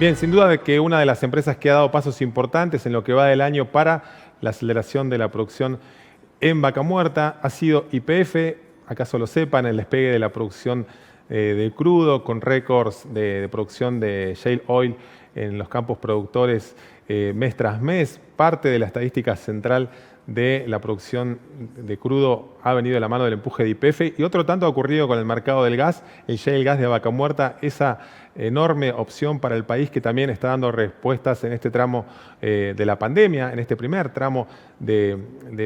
Bien, sin duda de que una de las empresas que ha dado pasos importantes en lo que va del año para la aceleración de la producción en Vaca Muerta ha sido YPF. Acaso lo sepan, el despegue de la producción de crudo con récords de producción de shale oil en los campos productores mes tras mes. Parte de la estadística central de la producción de crudo ha venido de la mano del empuje de YPF, y otro tanto ha ocurrido con el mercado del gas, el shale gas de Vaca Muerta, esa enorme opción para el país que también está dando respuestas en este tramo de la pandemia, en este primer tramo de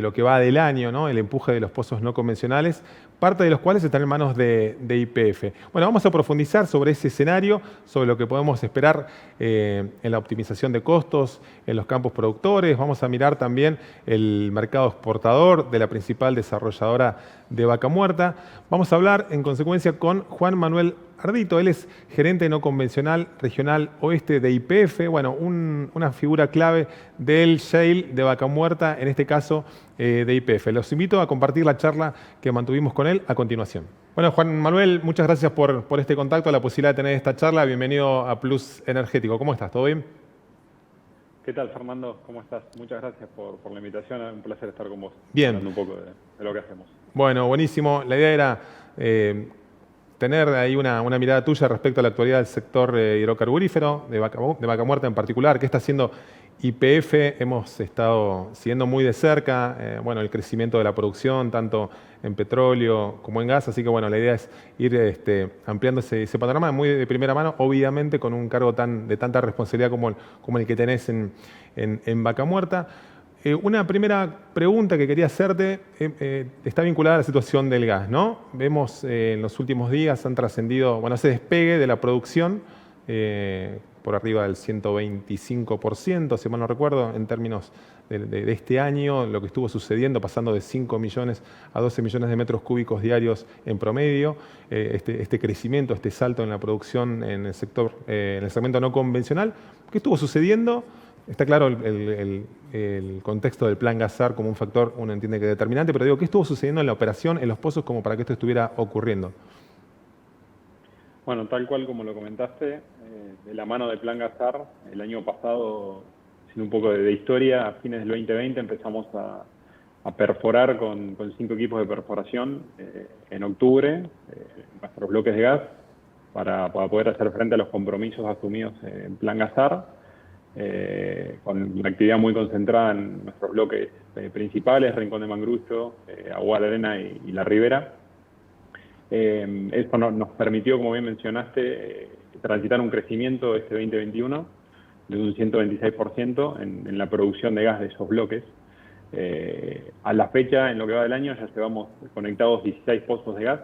lo que va del año, ¿no? El empuje de los pozos no convencionales, parte de los cuales están en manos de YPF. Bueno, vamos a profundizar sobre ese escenario, sobre lo que podemos esperar en la optimización de costos en los campos productores. Vamos a mirar también el mercado exportador de la principal desarrolladora de Vaca Muerta. Vamos a hablar en consecuencia con Juan Manuel Ardito. Él es gerente no convencional regional oeste de YPF, bueno, una figura clave del shale de Vaca Muerta, en este caso de YPF. Los invito a compartir la charla que mantuvimos con él a continuación. Bueno, Juan Manuel, muchas gracias por este contacto, la posibilidad de tener esta charla. Bienvenido a Plus Energético. ¿Cómo estás? ¿Todo bien? ¿Qué tal, Fernando? ¿Cómo estás? Muchas gracias por la invitación. Es un placer estar con vos. Bien. Hablando un poco de lo que hacemos. Bueno, buenísimo. La idea era tener ahí una mirada tuya respecto a la actualidad del sector hidrocarburífero, de Vaca Muerta en particular. ¿Qué está haciendo YPF? Hemos estado siguiendo muy de cerca bueno, el crecimiento de la producción, tanto en petróleo como en gas. Así que bueno, la idea es ir ampliando ese panorama muy de primera mano, obviamente con un cargo de tanta responsabilidad como el que tenés en Vaca Muerta. Una primera pregunta que quería hacerte está vinculada a la situación del gas, ¿no? Vemos en los últimos días han trascendido, bueno, ese despegue de la producción por arriba del 125%, si mal no recuerdo, en términos de este año, lo que estuvo sucediendo, pasando de 5 millones a 12 millones de metros cúbicos diarios en promedio, este crecimiento, este salto en la producción en el sector, en el segmento no convencional. ¿Qué estuvo sucediendo? Está claro el contexto del plan GasAR como un factor, uno entiende que determinante, pero digo, ¿qué estuvo sucediendo en la operación, en los pozos, como para que esto estuviera ocurriendo? Bueno, tal cual como lo comentaste, de la mano del plan GasAR, el año pasado, haciendo un poco de historia, a fines del 2020 empezamos a perforar con 5 equipos de perforación en octubre, nuestros bloques de gas, para poder hacer frente a los compromisos asumidos en plan GasAR. Con una actividad muy concentrada en nuestros bloques principales, Rincón de Mangrullo, Aguada Arena y La Ribera. Esto nos permitió, como bien mencionaste, transitar un crecimiento este 2021 de un 126% en la producción de gas de esos bloques. A la fecha, en lo que va del año, ya llevamos conectados 16 pozos de gas.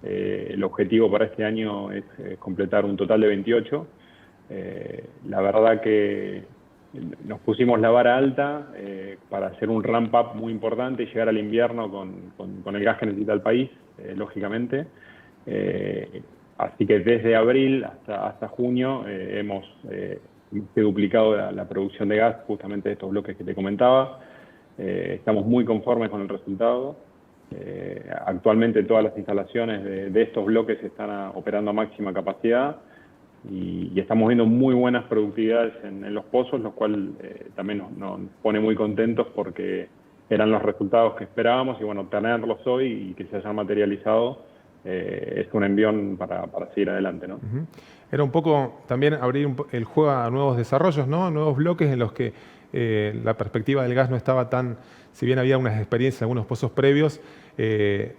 El objetivo para este año es completar un total de 28. La verdad que nos pusimos la vara alta para hacer un ramp-up muy importante y llegar al invierno con el gas que necesita el país, lógicamente. Así que desde abril hasta junio hemos duplicado la producción de gas justamente de estos bloques que te comentaba. Estamos muy conformes con el resultado. Actualmente todas las instalaciones de estos bloques están operando a máxima capacidad. Y estamos viendo muy buenas productividades en los pozos, lo cual también nos pone muy contentos porque eran los resultados que esperábamos y bueno, tenerlos hoy y que se hayan materializado es un envión para seguir adelante, ¿no? Era un poco también abrir el juego a nuevos desarrollos, ¿no? Nuevos bloques en los que la perspectiva del gas no estaba tan, si bien había unas experiencias, algunos pozos previos,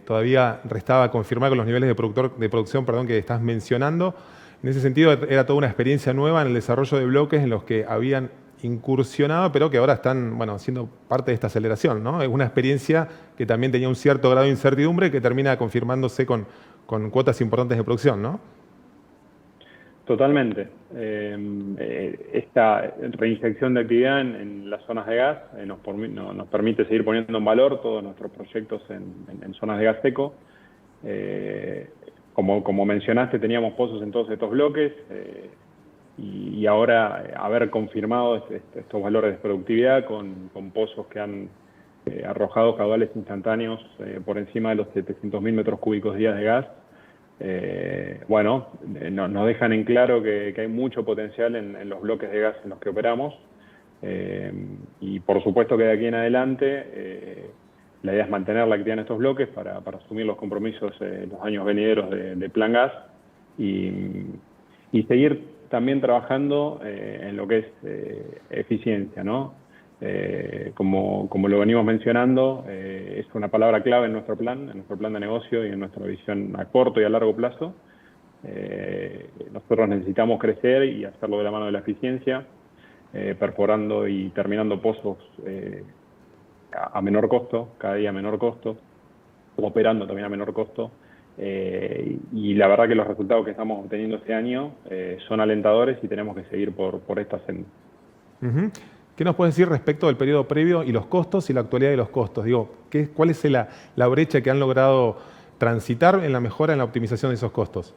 todavía restaba confirmar con los niveles de producción que estás mencionando. En ese sentido, era toda una experiencia nueva en el desarrollo de bloques en los que habían incursionado, pero que ahora están, bueno, siendo parte de esta aceleración, ¿no? Es una experiencia que también tenía un cierto grado de incertidumbre que termina confirmándose con cuotas importantes de producción, ¿no? Totalmente. Esta reinyección de actividad en las zonas de gas nos permite seguir poniendo en valor todos nuestros proyectos en zonas de gas seco. Como mencionaste, teníamos pozos en todos estos bloques y ahora haber confirmado estos valores de productividad con pozos que han arrojado caudales instantáneos por encima de los 700.000 metros cúbicos días de gas, Nos dejan en claro que hay mucho potencial en los bloques de gas en los que operamos. Y por supuesto que de aquí en adelante la idea es mantener la actividad en estos bloques para asumir los compromisos los años venideros de Plan Gas y seguir también trabajando en lo que es eficiencia, ¿no? Como lo venimos mencionando, es una palabra clave en nuestro plan de negocio y en nuestra visión a corto y a largo plazo. Nosotros necesitamos crecer y hacerlo de la mano de la eficiencia, perforando y terminando pozos a menor costo, cada día a menor costo, operando también a menor costo. Y la verdad que los resultados que estamos obteniendo este año son alentadores y tenemos que seguir por esta senda. ¿Qué nos puedes decir respecto del periodo previo y los costos y la actualidad de los costos? Digo, ¿cuál es la brecha que han logrado transitar en la mejora, en la optimización de esos costos?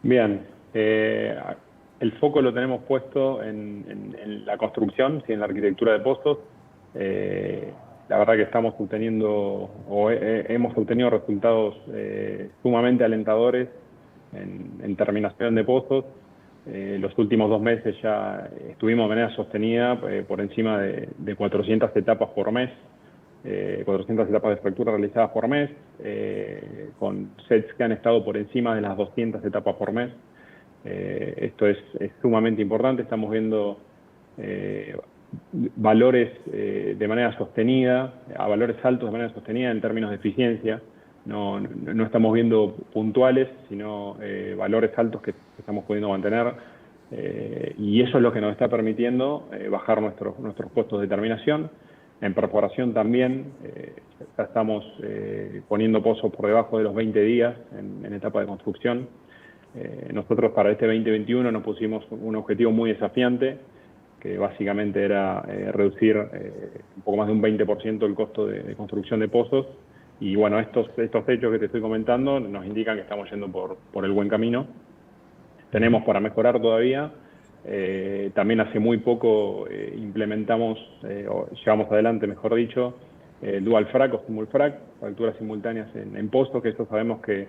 Bien, el foco lo tenemos puesto en la construcción, en la arquitectura de pozos. La verdad que estamos obteniendo hemos obtenido resultados sumamente alentadores en terminación de pozos. Los últimos 2 meses ya estuvimos de manera sostenida por encima de 400 etapas por mes, 400 etapas de fractura realizadas por mes, con sets que han estado por encima de las 200 etapas por mes. Esto es sumamente importante. Estamos viendo valores de manera sostenida, a valores altos de manera sostenida en términos de eficiencia. No estamos viendo puntuales, sino valores altos que estamos pudiendo mantener, y eso es lo que nos está permitiendo bajar nuestros costos de terminación. En perforación también, ya estamos poniendo pozos por debajo de los 20 días en etapa de construcción. Nosotros para este 2021 nos pusimos un objetivo muy desafiante, que básicamente era reducir un poco más de un 20% el costo de construcción de pozos. Y bueno, estos hechos que te estoy comentando nos indican que estamos yendo por el buen camino. Tenemos para mejorar todavía. También hace muy poco implementamos, o llevamos adelante, mejor dicho, Dual Frac o Simulfrac, fracturas simultáneas en pozos, que eso sabemos que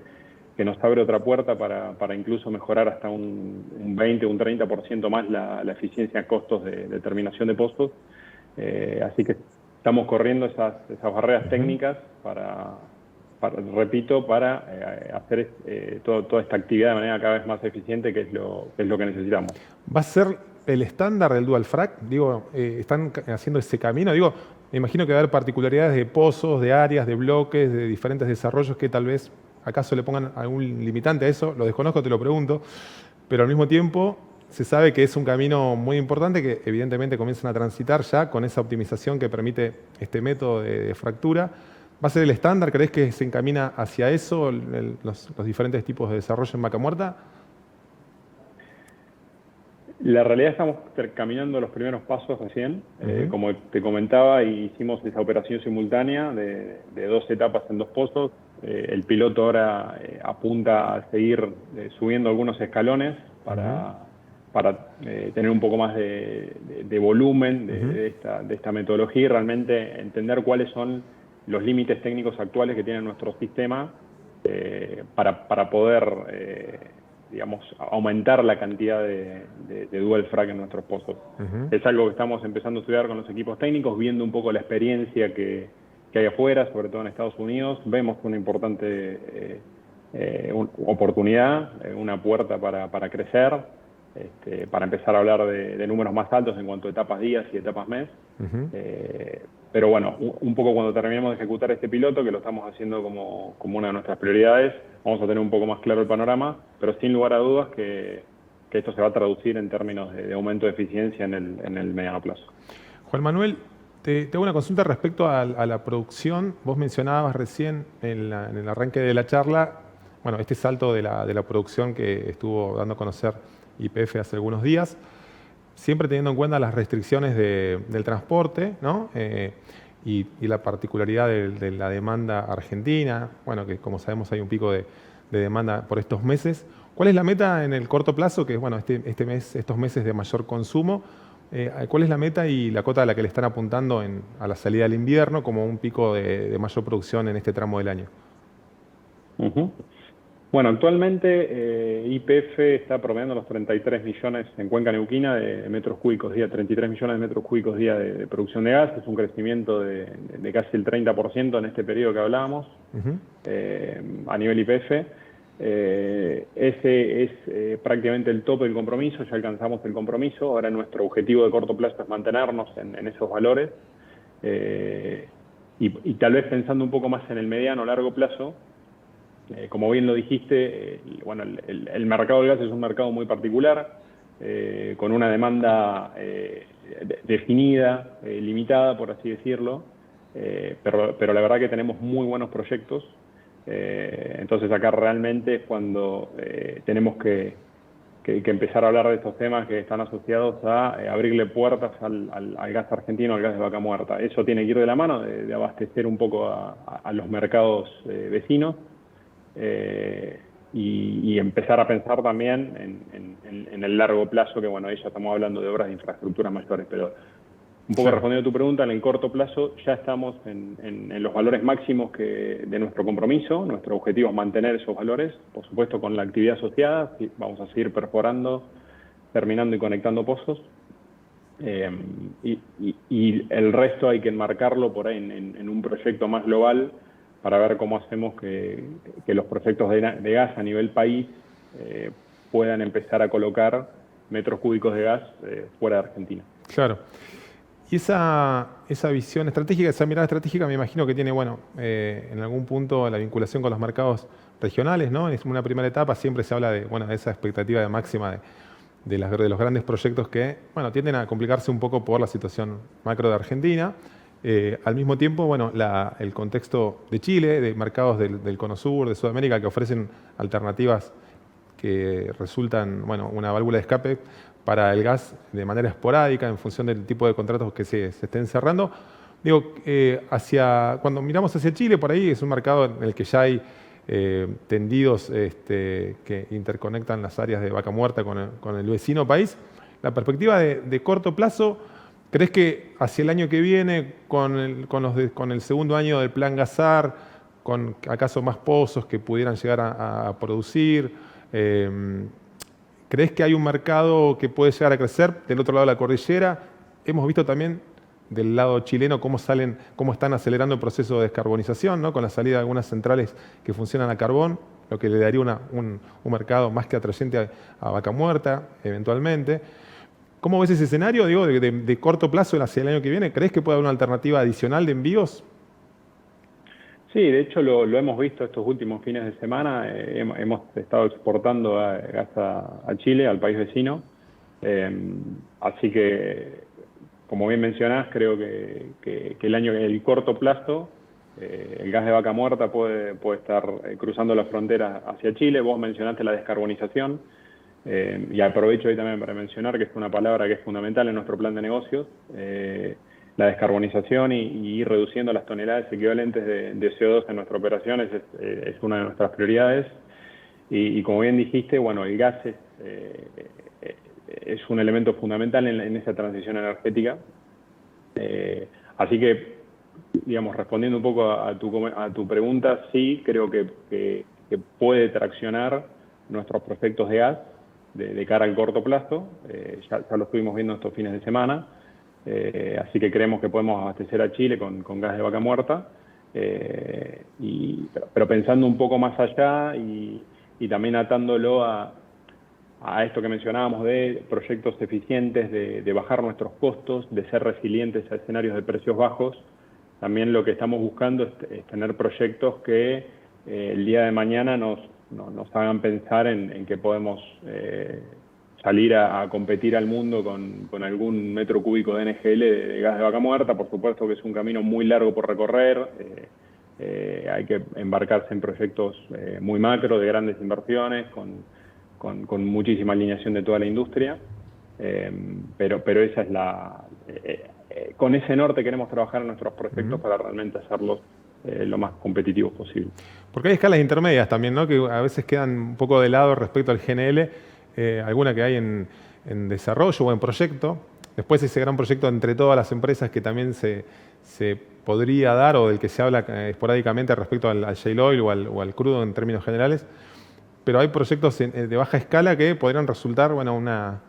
nos abre otra puerta para incluso mejorar hasta un 20 o un 30% más la eficiencia a costos de terminación de pozos. Así que estamos corriendo esas barreras técnicas para hacer toda esta actividad de manera cada vez más eficiente, que es lo que necesitamos. ¿Va a ser el estándar del Dual Frac? Digo, ¿están haciendo ese camino? Digo, me imagino que va a haber particularidades de pozos, de áreas, de bloques, de diferentes desarrollos que tal vez acaso le pongan algún limitante a eso. Lo desconozco, te lo pregunto. Pero al mismo tiempo se sabe que es un camino muy importante que evidentemente comienzan a transitar ya con esa optimización que permite este método de fractura. ¿Va a ser el estándar? ¿Crees que se encamina hacia eso los diferentes tipos de desarrollo en Vaca Muerta? La realidad estamos caminando los primeros pasos recién. Como te comentaba, hicimos esa operación simultánea de 2 etapas en 2 pozos. El piloto ahora apunta a seguir subiendo algunos escalones para tener un poco más de volumen de esta metodología y realmente entender cuáles son los límites técnicos actuales que tiene nuestro sistema para poder aumentar la cantidad de Dual Frac en nuestros pozos. Es algo que estamos empezando a estudiar con los equipos técnicos, viendo un poco la experiencia que hay afuera, sobre todo en Estados Unidos. Vemos una importante oportunidad, una puerta para crecer, para empezar a hablar de números más altos en cuanto a etapas días y etapas mes. Pero bueno, un poco cuando terminemos de ejecutar este piloto, que lo estamos haciendo como una de nuestras prioridades, vamos a tener un poco más claro el panorama, pero sin lugar a dudas que esto se va a traducir en términos de aumento de eficiencia en el mediano plazo. Juan Manuel, te hago una consulta respecto a la producción. Vos mencionabas recién en el arranque de la charla, bueno, este salto de la producción que estuvo dando a conocer YPF hace algunos días, siempre teniendo en cuenta las restricciones del transporte, ¿no? Y la particularidad de la demanda argentina, bueno, que como sabemos hay un pico de demanda por estos meses. ¿Cuál es la meta en el corto plazo, que es bueno, estos meses de mayor consumo? ¿Cuál es la meta y la cota a la que le están apuntando a la salida del invierno como un pico de mayor producción en este tramo del año? Ujú. Bueno, actualmente YPF está promediando los 33 millones en Cuenca Neuquina de metros cúbicos día, 33 millones de metros cúbicos día de producción de gas. Es un crecimiento de casi el 30% en este periodo que hablábamos Ujú. a nivel YPF. Ese es prácticamente el tope del compromiso, ya alcanzamos el compromiso. Ahora nuestro objetivo de corto plazo es mantenernos en esos valores. Y tal vez pensando un poco más en el mediano o largo plazo, como bien lo dijiste, bueno, el mercado del gas es un mercado muy particular, con una demanda definida, limitada, por así decirlo, pero la verdad que tenemos muy buenos proyectos. Entonces acá realmente es cuando tenemos que empezar a hablar de estos temas que están asociados a abrirle puertas al gas argentino, al gas de vaca muerta. Eso tiene que ir de la mano de abastecer un poco a los mercados vecinos. Y empezar a pensar también en el largo plazo, que bueno, ahí ya estamos hablando de obras de infraestructuras mayores, pero un poco Claro. respondiendo a tu pregunta, en el corto plazo ya estamos en los valores máximos de nuestro compromiso. Nuestro objetivo es mantener esos valores, por supuesto con la actividad asociada, vamos a seguir perforando, terminando y conectando pozos. Y el resto hay que enmarcarlo por ahí en un proyecto más global para ver cómo hacemos que los proyectos de gas a nivel país puedan empezar a colocar metros cúbicos de gas fuera de Argentina. Claro. Y esa visión estratégica, esa mirada estratégica, me imagino que tiene, bueno, en algún punto la vinculación con los mercados regionales, ¿no? En una primera etapa siempre se habla de, bueno, de esa expectativa de máxima de los grandes proyectos que, bueno, tienden a complicarse un poco por la situación macro de Argentina. Al mismo tiempo, bueno, el contexto de Chile, de mercados del Cono Sur, de Sudamérica, que ofrecen alternativas que resultan, bueno, una válvula de escape para el gas de manera esporádica en función del tipo de contratos que se estén cerrando. Digo, cuando miramos hacia Chile, por ahí es un mercado en el que ya hay tendidos que interconectan las áreas de Vaca Muerta con el vecino país. La perspectiva de corto plazo, ¿crees que hacia el año que viene, con el segundo año del plan Gasar, con acaso más pozos que pudieran llegar a producir, crees que hay un mercado que puede llegar a crecer del otro lado de la cordillera? Hemos visto también del lado chileno cómo están acelerando el proceso de descarbonización, ¿no? Con la salida de algunas centrales que funcionan a carbón, lo que le daría un mercado más que atrayente a Vaca Muerta, eventualmente. ¿Cómo ves ese escenario, digo, de corto plazo hacia el año que viene? ¿Crees que puede haber una alternativa adicional de envíos? Sí, de hecho lo hemos visto estos últimos fines de semana. Hemos estado exportando gas a Chile, al país vecino. Así que, como bien mencionás, creo que el corto plazo, el gas de vaca muerta puede estar cruzando la frontera hacia Chile. Vos mencionaste la descarbonización. Y aprovecho ahí también para mencionar que es una palabra que es fundamental en nuestro plan de negocios. La descarbonización y ir reduciendo las toneladas equivalentes de CO2 en nuestras operaciones es una de nuestras prioridades. Y como bien dijiste, bueno, el gas es un elemento fundamental en esa transición energética. Así que, digamos, respondiendo un poco a tu pregunta, sí, creo que puede traccionar nuestros proyectos de gas de cara al corto plazo. Ya lo estuvimos viendo estos fines de semana. Así que creemos que podemos abastecer a Chile con gas de vaca muerta, pero pensando un poco más allá y también atándolo a esto que mencionábamos de proyectos eficientes, de bajar nuestros costos, de ser resilientes a escenarios de precios bajos. También lo que estamos buscando es tener proyectos que el día de mañana nos hagan pensar en que podemos salir a competir al mundo con algún metro cúbico de NGL de gas de vaca muerta. Por supuesto que es un camino muy largo por recorrer. Hay que embarcarse en proyectos muy macro, de grandes inversiones, con muchísima alineación de toda la industria. Pero esa es con ese norte queremos trabajar en nuestros proyectos para realmente hacerlos lo más competitivos posible. Porque hay escalas intermedias también, ¿no? Que a veces quedan un poco de lado respecto al GNL, alguna que hay en desarrollo o en proyecto. Después ese gran proyecto entre todas las empresas que también se podría dar o del que se habla esporádicamente respecto al shale oil o al crudo en términos generales. Pero hay proyectos de baja escala que podrían resultar, bueno, una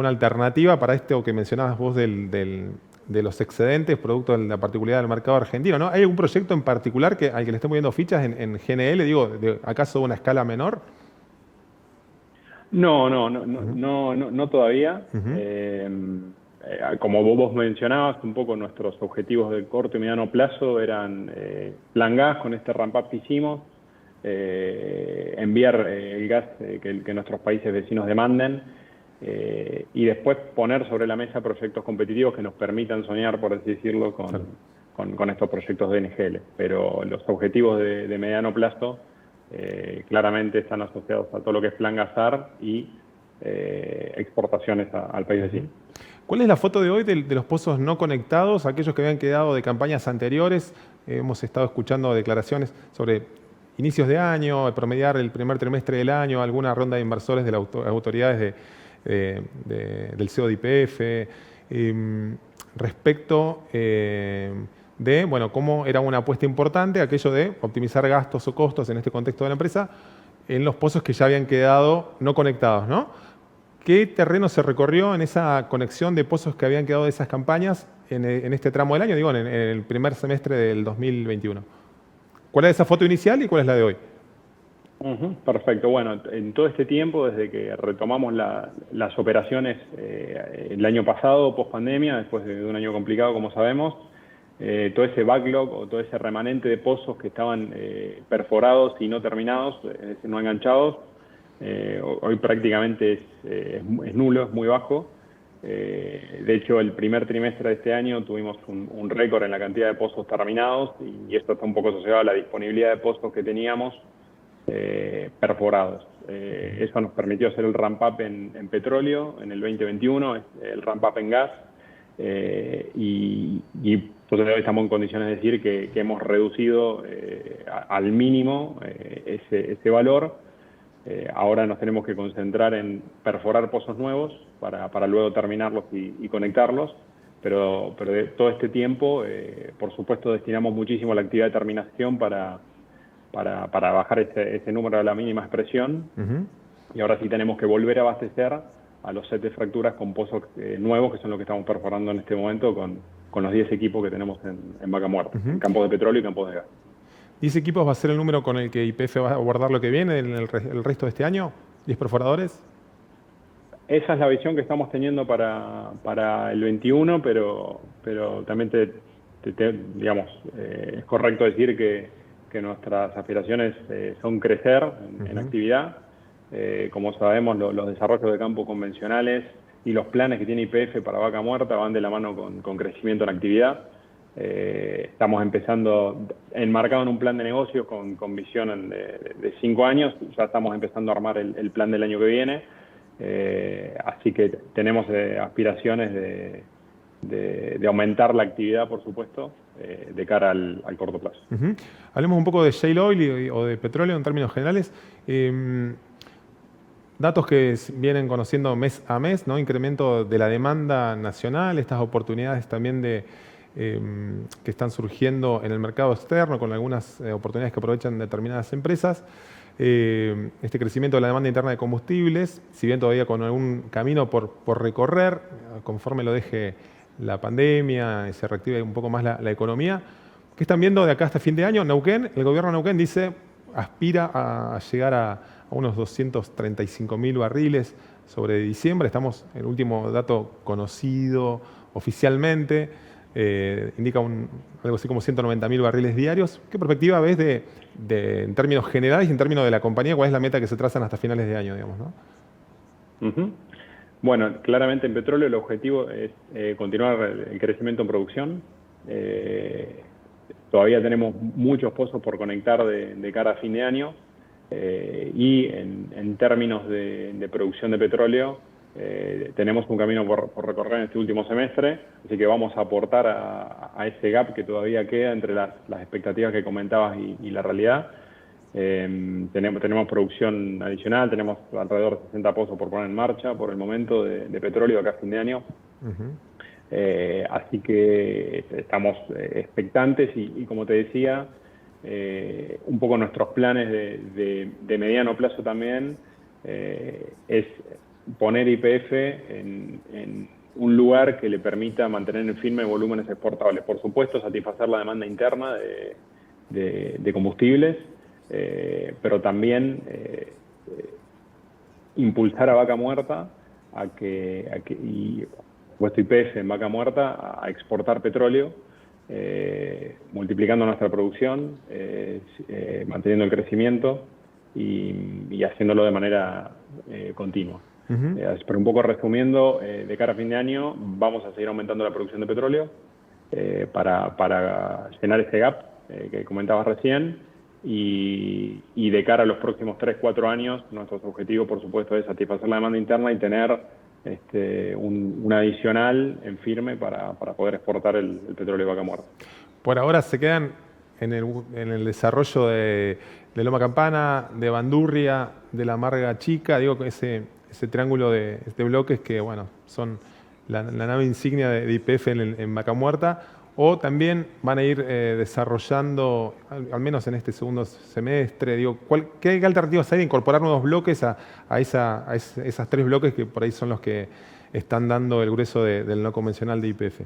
alternativa para esto que mencionabas vos de los excedentes producto de la particularidad del mercado argentino, ¿no? ¿Hay algún proyecto en particular al que le estén moviendo fichas en GNL? Digo, ¿acaso de una escala menor? No todavía. Uh-huh. Como vos mencionabas, un poco nuestros objetivos de corto y mediano plazo eran plan gas con este ramp-up que hicimos, enviar el gas que nuestros países vecinos demanden, y después poner sobre la mesa proyectos competitivos que nos permitan soñar, por así decirlo, con estos proyectos de NGL. Pero los objetivos de mediano plazo claramente están asociados a todo lo que es plan gasar y exportaciones al país vecino. ¿Cuál es la foto de hoy de los pozos no conectados, aquellos que habían quedado de campañas anteriores? Hemos estado escuchando declaraciones sobre inicios de año, promediar el primer trimestre del año, alguna ronda de inversores de las autoridades del CEO de YPF, respecto de, bueno, cómo era una apuesta importante aquello de optimizar gastos o costos en este contexto de la empresa en los pozos que ya habían quedado no conectados, ¿no? ¿Qué terreno se recorrió en esa conexión de pozos que habían quedado de esas campañas en este tramo del año, digo, en el primer semestre del 2021? ¿Cuál es esa foto inicial y cuál es la de hoy? Perfecto. Bueno, en todo este tiempo, desde que retomamos las operaciones el año pasado, post pandemia, después de un año complicado, como sabemos, todo ese backlog o todo ese remanente de pozos que estaban perforados y no terminados, es decir, no enganchados, hoy prácticamente es nulo, es muy bajo. De hecho, el primer trimestre de este año tuvimos un récord en la cantidad de pozos terminados, y esto está un poco asociado a la disponibilidad de pozos que teníamos perforados. Eso nos permitió hacer el ramp-up en petróleo en el 2021, el ramp-up en gas, y pues hoy estamos en condiciones de decir que hemos reducido al mínimo ese valor. Ahora nos tenemos que concentrar en perforar pozos nuevos para luego terminarlos y conectarlos, pero de todo este tiempo, por supuesto, destinamos muchísimo a la actividad de terminación para bajar ese número a la mínima expresión. Uh-huh. Y ahora sí tenemos que volver a abastecer a los sets de fracturas con pozos nuevos, que son los que estamos perforando en este momento con los 10 equipos que tenemos en Vaca Muerta, uh-huh, en campos de petróleo y campos de gas. ¿10 equipos va a ser el número con el que YPF va a abordar lo que viene en el resto de este año? ¿10 perforadores? Esa es la visión que estamos teniendo para el 21, pero también digamos, es correcto decir que nuestras aspiraciones son crecer en actividad. Como sabemos, los desarrollos de campo convencionales y los planes que tiene YPF para Vaca Muerta van de la mano con crecimiento en actividad. Estamos empezando, enmarcado en un plan de negocios con visión de 5 años, ya estamos empezando a armar el plan del año que viene, así que tenemos aspiraciones de aumentar la actividad, por supuesto, de cara al corto plazo. Uh-huh. Hablemos un poco de shale oil o de petróleo en términos generales. Datos que vienen conociendo mes a mes, ¿no? Incremento de la demanda nacional, estas oportunidades también que están surgiendo en el mercado externo con algunas oportunidades que aprovechan determinadas empresas. Este crecimiento de la demanda interna de combustibles, si bien todavía con algún camino por recorrer, conforme lo deje la pandemia y se reactive un poco más la economía. ¿Qué están viendo de acá hasta fin de año? Neuquén, el gobierno de Neuquén dice, aspira a llegar a unos 235.000 barriles sobre diciembre. Estamos en el último dato conocido oficialmente. Indica algo así como 190.000 barriles diarios. ¿Qué perspectiva ves en términos generales y en términos de la compañía? ¿Cuál es la meta que se trazan hasta finales de año, digamos, ¿no? Uh-huh. Bueno, claramente en petróleo el objetivo es continuar el crecimiento en producción. Todavía tenemos muchos pozos por conectar de cara a fin de año, y en términos de producción de petróleo tenemos un camino por recorrer en este último semestre, así que vamos a aportar a ese gap que todavía queda entre las expectativas que comentabas y la realidad. Tenemos producción adicional, tenemos alrededor de 60 pozos por poner en marcha por el momento de petróleo acá a fin de año. Uh-huh. Así que estamos expectantes y como te decía, un poco nuestros planes de mediano plazo también es poner YPF en un lugar que le permita mantener en firme volúmenes exportables. Por supuesto, satisfacer la demanda interna de combustibles, pero también impulsar a Vaca Muerta y puesto YPF en Vaca Muerta a exportar petróleo, multiplicando nuestra producción, manteniendo el crecimiento y haciéndolo de manera continua. Pero un poco resumiendo, de cara a fin de año vamos a seguir aumentando la producción de petróleo para llenar ese gap que comentabas recién, y de cara a los próximos 3-4 años, nuestro objetivo, por supuesto, es satisfacer la demanda interna y tener un adicional en firme para poder exportar el petróleo de Vaca Muerta. Por ahora se quedan en el desarrollo de Loma Campana, de Bandurria, de la Amarga Chica, digo, ese triángulo de bloques que, bueno, son la nave insignia de YPF en Vaca Muerta, o también van a ir desarrollando, al menos en este segundo semestre, digo, ¿qué alternativas hay de incorporar nuevos bloques a esas 3 bloques que por ahí son los que están dando el grueso del no convencional de YPF?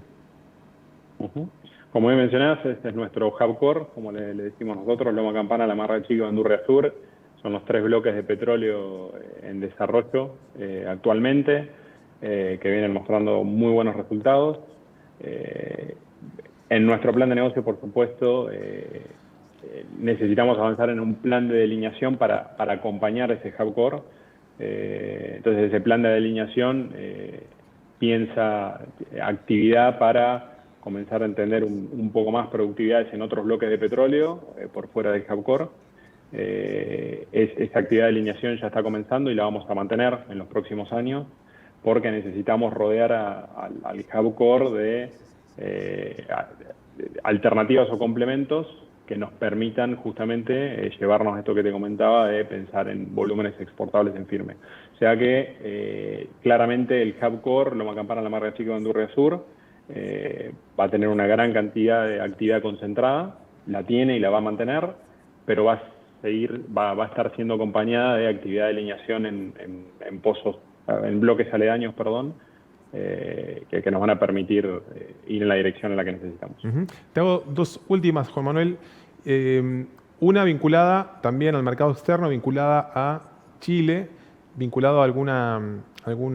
Como bien mencionás, este es nuestro hub core, como le decimos nosotros, Loma Campana, La Amarga Chica y Bandurria Sur. Son los 3 bloques de petróleo en desarrollo actualmente, que vienen mostrando muy buenos resultados. En nuestro plan de negocio, por supuesto, necesitamos avanzar en un plan de delineación para acompañar ese hub core. Entonces, ese plan de delineación piensa actividad para comenzar a entender un poco más productividades en otros bloques de petróleo por fuera del hub core. Esa actividad de alineación ya está comenzando y la vamos a mantener en los próximos años, porque necesitamos rodear al hub core de alternativas o complementos que nos permitan justamente llevarnos a esto que te comentaba de pensar en volúmenes exportables en firme. O sea que claramente el hub core, Loma Campana, La Amarga Chica y Bandurria Sur, va a tener una gran cantidad de actividad concentrada, la tiene y la va a mantener, pero va a estar siendo acompañada de actividad de alineación en pozos, en bloques aledaños, perdón, que nos van a permitir ir en la dirección en la que necesitamos. Te hago 2 últimas, Juan Manuel. Una vinculada también al mercado externo, vinculada a Chile, vinculado a algún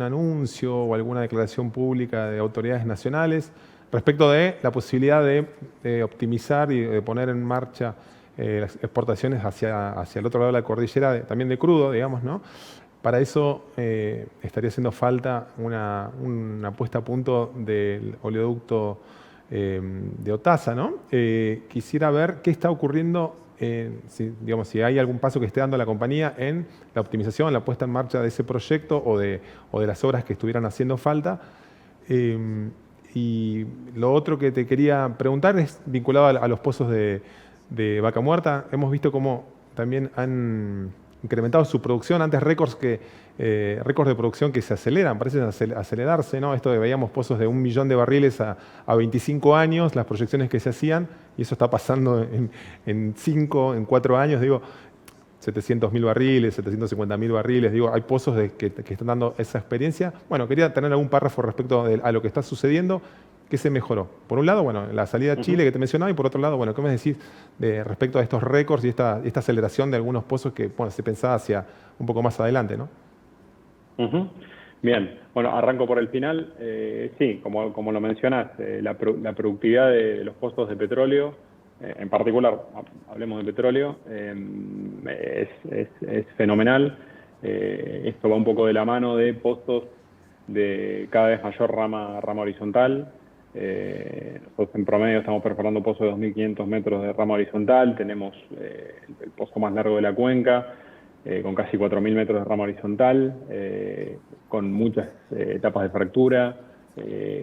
anuncio o alguna declaración pública de autoridades nacionales respecto de la posibilidad de optimizar y de poner en marcha las exportaciones hacia el otro lado de la cordillera, también de crudo, digamos, ¿no? Para eso estaría haciendo falta una puesta a punto del oleoducto de Otasa, ¿no? Quisiera ver qué está ocurriendo, si hay algún paso que esté dando la compañía en la optimización, la puesta en marcha de ese proyecto o de las obras que estuvieran haciendo falta. Y lo otro que te quería preguntar es vinculado a los pozos de Vaca Muerta. Hemos visto cómo también han incrementado su producción, antes récords de producción que se aceleran, parecen acelerarse, ¿no? Esto de veíamos pozos de 1 millón de barriles a 25 años, las proyecciones que se hacían, y eso está pasando en 4 años, digo, 700.000 barriles, 750.000 barriles, digo, hay pozos que están dando esa experiencia. Bueno, quería tener algún párrafo respecto a lo que está sucediendo. ¿Qué se mejoró? Por un lado, bueno, la salida a Chile que te mencionaba, y por otro lado, bueno, ¿qué me decís respecto a estos récords y esta aceleración de algunos pozos que, bueno, se pensaba hacia un poco más adelante, ¿no? Bien, bueno, arranco por el final. Sí, como lo mencionás, la productividad de los pozos de petróleo, en particular, hablemos de petróleo, es fenomenal. Esto va un poco de la mano de pozos de cada vez mayor rama horizontal. Nosotros en promedio estamos perforando pozos de 2.500 metros de rama horizontal, tenemos el pozo más largo de la cuenca, con casi 4.000 metros de rama horizontal, con muchas etapas de fractura,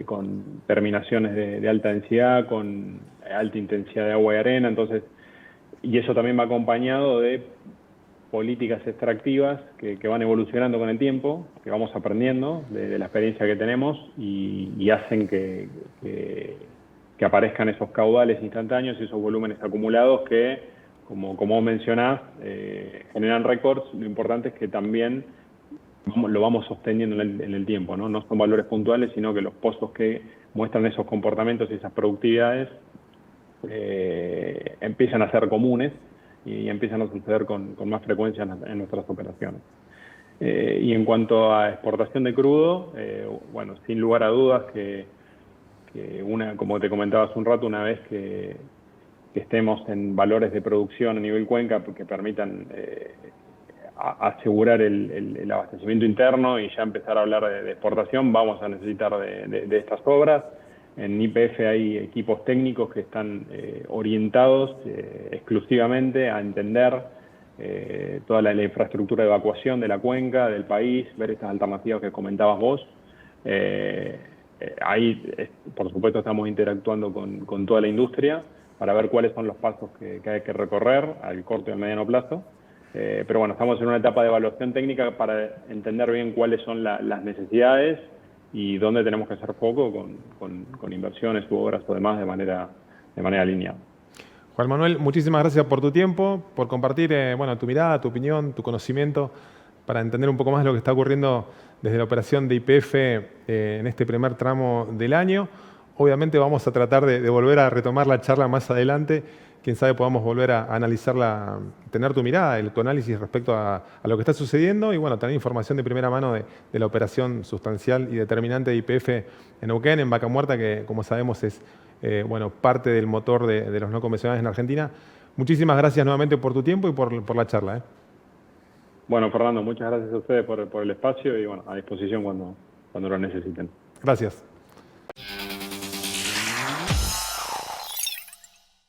con terminaciones de alta densidad, con alta intensidad de agua y arena, y eso también va acompañado de políticas extractivas que van evolucionando con el tiempo, que vamos aprendiendo de la experiencia que tenemos y hacen que aparezcan esos caudales instantáneos y esos volúmenes acumulados que, como mencionás, generan récords. Lo importante es que también lo vamos sosteniendo en el tiempo, ¿no? No son valores puntuales, sino que los pozos que muestran esos comportamientos y esas productividades empiezan a ser comunes y empiezan a suceder con más frecuencia en nuestras operaciones. Y en cuanto a exportación de crudo, bueno, sin lugar a dudas que como te comentaba hace un rato, una vez que estemos en valores de producción a nivel cuenca que permitan asegurar el abastecimiento interno y ya empezar a hablar de exportación, vamos a necesitar de estas obras. En YPF hay equipos técnicos que están orientados exclusivamente a entender toda la infraestructura de evacuación de la cuenca, del país, ver estas alternativas que comentabas vos. Ahí, por supuesto, estamos interactuando con toda la industria para ver cuáles son los pasos que hay que recorrer al corto y al mediano plazo. Pero bueno, estamos en una etapa de evaluación técnica para entender bien cuáles son las necesidades y dónde tenemos que hacer foco con inversiones u obras o demás de manera alineada. Juan Manuel, muchísimas gracias por tu tiempo, por compartir bueno, tu mirada, tu opinión, tu conocimiento, para entender un poco más lo que está ocurriendo desde la operación de YPF en este primer tramo del año. Obviamente vamos a tratar de volver a retomar la charla más adelante. Quién sabe podamos volver a analizarla, tener tu mirada, tu análisis respecto a lo que está sucediendo y bueno, tener información de primera mano de la operación sustancial y determinante de YPF en Neuquén, en Vaca Muerta, que como sabemos es bueno, parte del motor de los no convencionales en Argentina. Muchísimas gracias nuevamente por tu tiempo y por la charla. Bueno, Fernando, muchas gracias a ustedes por el espacio y bueno, a disposición cuando lo necesiten. Gracias.